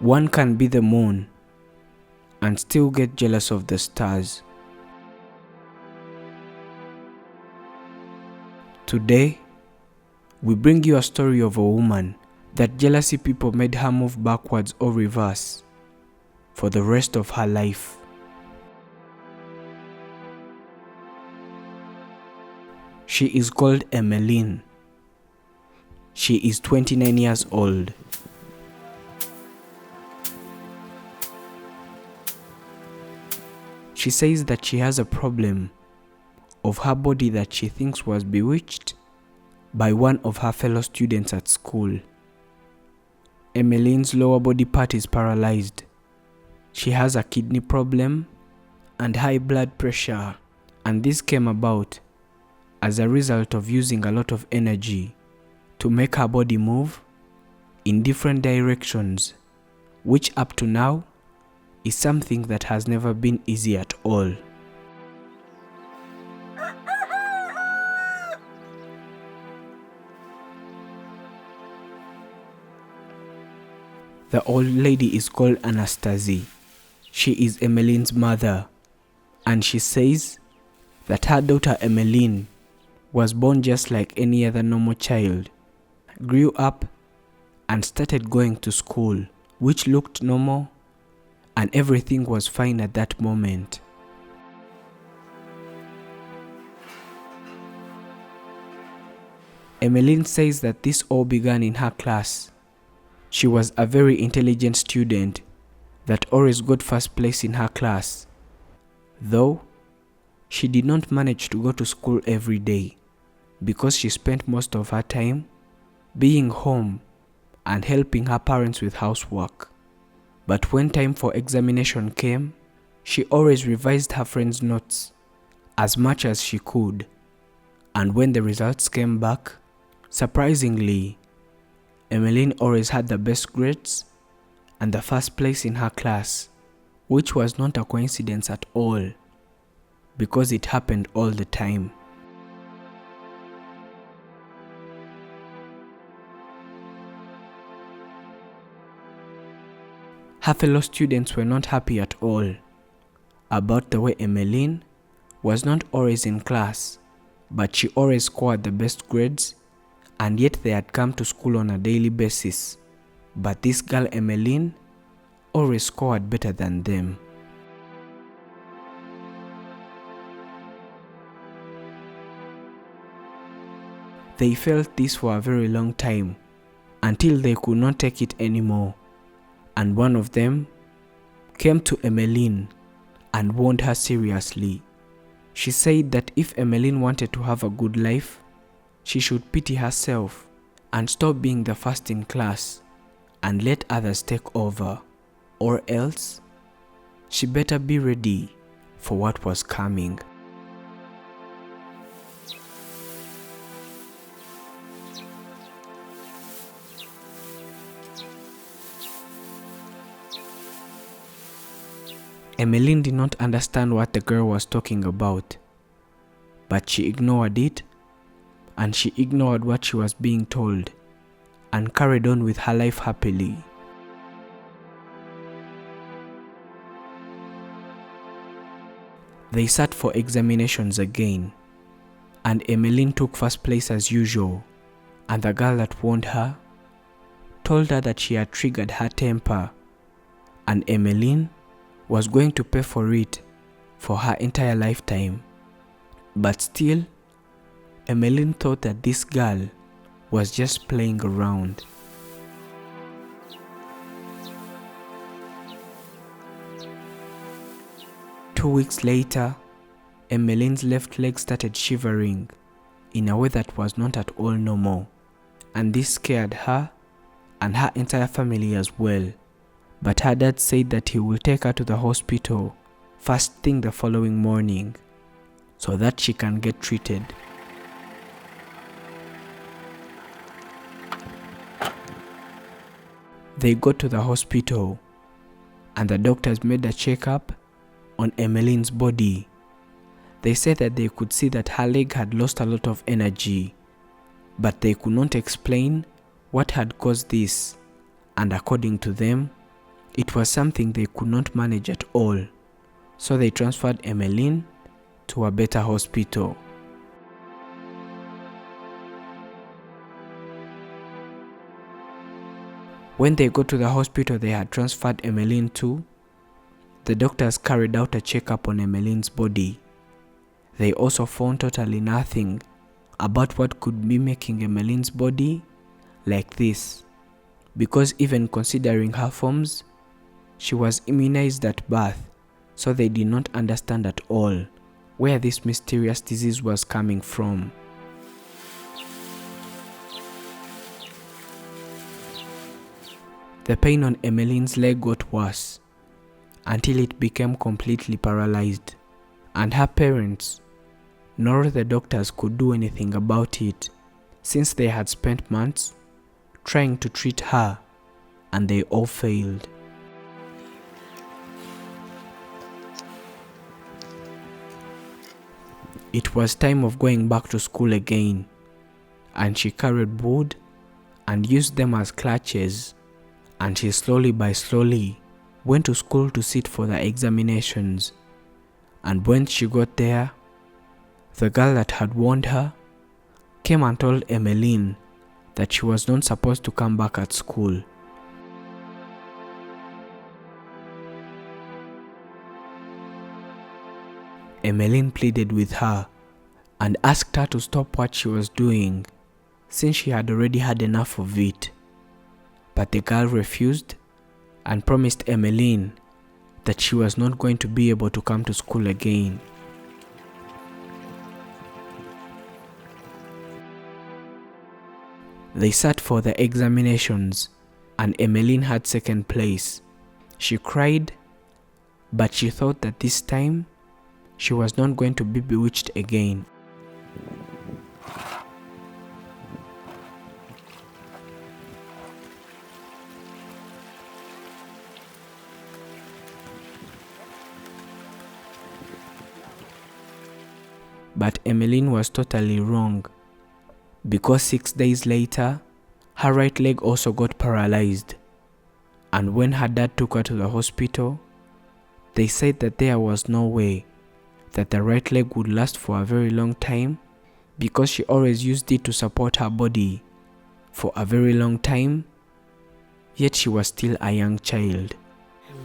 One can be the moon and still get jealous of the stars. Today, we bring you a story of a woman that jealousy people made her move backwards or reverse for the rest of her life. She is called Emmeline. She is 29 years old. She says that she has a problem of her body that she thinks was bewitched by one of her fellow students at school. Emmeline's lower body part is paralyzed. She has a kidney problem and high blood pressure, and this came about as a result of using a lot of energy to make her body move in different directions, which up to now is something that has never been easy at all. The old lady is called Anastasia. She is Emmeline's mother, and she says that her daughter Emmeline was born just like any other normal child, grew up and started going to school, which looked normal, and everything was fine at that moment. Emmeline says that this all began in her class. She was a very intelligent student that always got first place in her class, though she did not manage to go to school every day because she spent most of her time being home and helping her parents with housework. But when time for examination came, she always revised her friends' notes as much as she could, and when the results came back, surprisingly, Emmeline always had the best grades and the first place in her class, which was not a coincidence at all, because it happened all the time. Her fellow students were not happy at all about the way Emmeline was not always in class, but she always scored the best grades, and yet they had come to school on a daily basis. But this girl Emmeline always scored better than them. They felt this for a very long time until they could not take it anymore, and one of them came to Emmeline and warned her seriously. She said that if Emmeline wanted to have a good life, she should pity herself and stop being the first in class and let others take over, or else she better be ready for what was coming. Emmeline did not understand what the girl was talking about, but she ignored it, and she ignored what she was being told and carried on with her life happily. They sat for examinations again, and Emmeline took first place as usual, and the girl that warned her told her that she had triggered her temper, and Emmeline was going to pay for it for her entire lifetime. But still, Emmeline thought that this girl was just playing around. Two weeks later, Emmeline's left leg started shivering in a way that was not at all normal, and this scared her and her entire family as well. But her dad said that he will take her to the hospital first thing the following morning so that she can get treated. They got to the hospital and the doctors made a checkup on Emmeline's body. They said that they could see that her leg had lost a lot of energy, but they could not explain what had caused this, and according to them, It was something they could not manage at all, so they transferred Emmeline to a better hospital. When they got to the hospital they had transferred Emmeline to, the doctors carried out a checkup on Emmeline's body. They also found totally nothing about what could be making Emmeline's body like this, because even considering her forms, she was immunized at birth, so they did not understand at all where this mysterious disease was coming from. The pain on Emmeline's leg got worse until it became completely paralyzed, and her parents nor the doctors could do anything about it, since they had spent months trying to treat her and they all failed. It was time of going back to school again, and she carried wood and used them as crutches, and she slowly went to school to sit for the examinations. And when she got there, the girl that had warned her came and told Emmeline that she was not supposed to come back at school. Emmeline pleaded with her and asked her to stop what she was doing, since she had already had enough of it. But the girl refused and promised Emmeline that she was not going to be able to come to school again. They sat for the examinations and Emmeline had second place. She cried, but she thought that this time she was not going to be bewitched again. But Emmeline was totally wrong, because 6 days later, her right leg also got paralyzed. And when her dad took her to the hospital, they said that there was no way that the right leg would last for a very long time, because she always used it to support her body for a very long time, yet she was still a young child.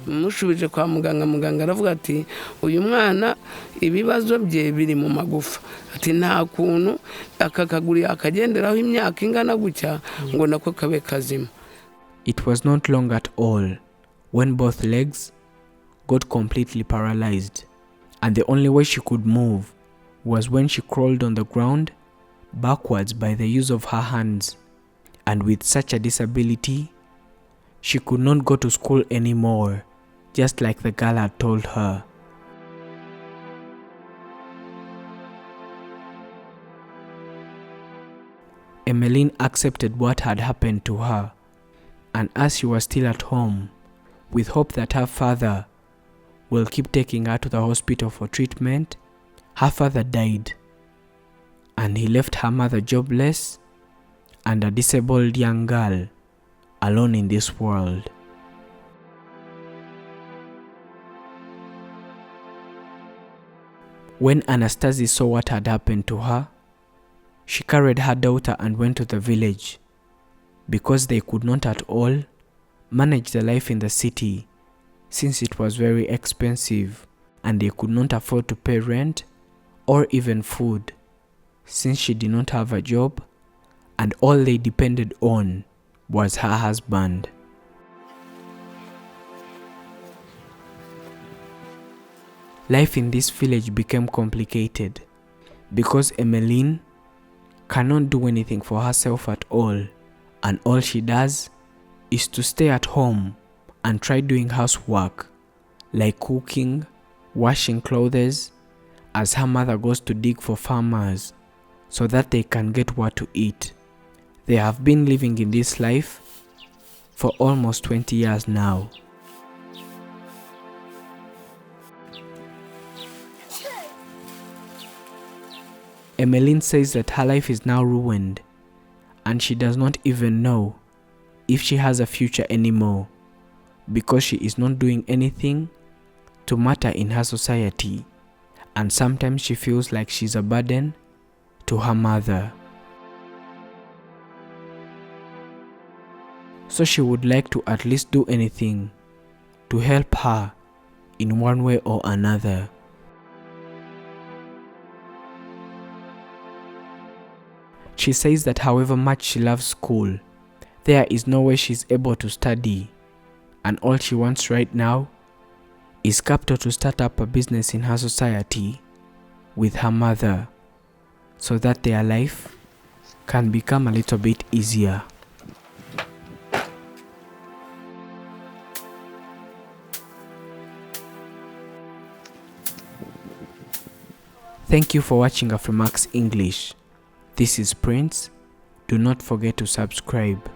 Mushubije kwa muganga aravuga ati uyu mwana ibibazo bye biri mu magufa, ati nta kuntu akakaguri akagenderaho imyaka ingana gutya ngo nako kabe kazima. It was not long at all when both legs got completely paralyzed, and the only way she could move was when she crawled on the ground backwards by the use of her hands. And with such a disability, she could not go to school anymore, just like the girl had told her. Emmeline accepted what had happened to her, and as she was still at home, with hope that her father will keep taking her to the hospital for treatment, her father died, and he left her mother jobless and a disabled young girl alone in this world. When Anastasia saw what had happened to her, she carried her daughter and went to the village, because they could not at all manage the life in the city, since it was very expensive and they could not afford to pay rent or even food, since she did not have a job and all they depended on was her husband. Life in this village became complicated because Emmeline cannot do anything for herself at all, and all she does is to stay at home and try doing housework like cooking, washing clothes, as her mother goes to dig for farmers so that they can get what to eat. They have been living in this life for almost 20 years now. Emmeline says that her life is now ruined and she does not even know if she has a future anymore, because she is not doing anything to matter in her society, and sometimes she feels like she's a burden to her mother. So she would like to at least do anything to help her in one way or another. She says that however much she loves school, there is no way she's able to study, and all she wants right now is capital to start up a business in her society with her mother, so that their life can become a little bit easier. Thank you for watching Afrimax English. This is Prince. Do not forget to subscribe.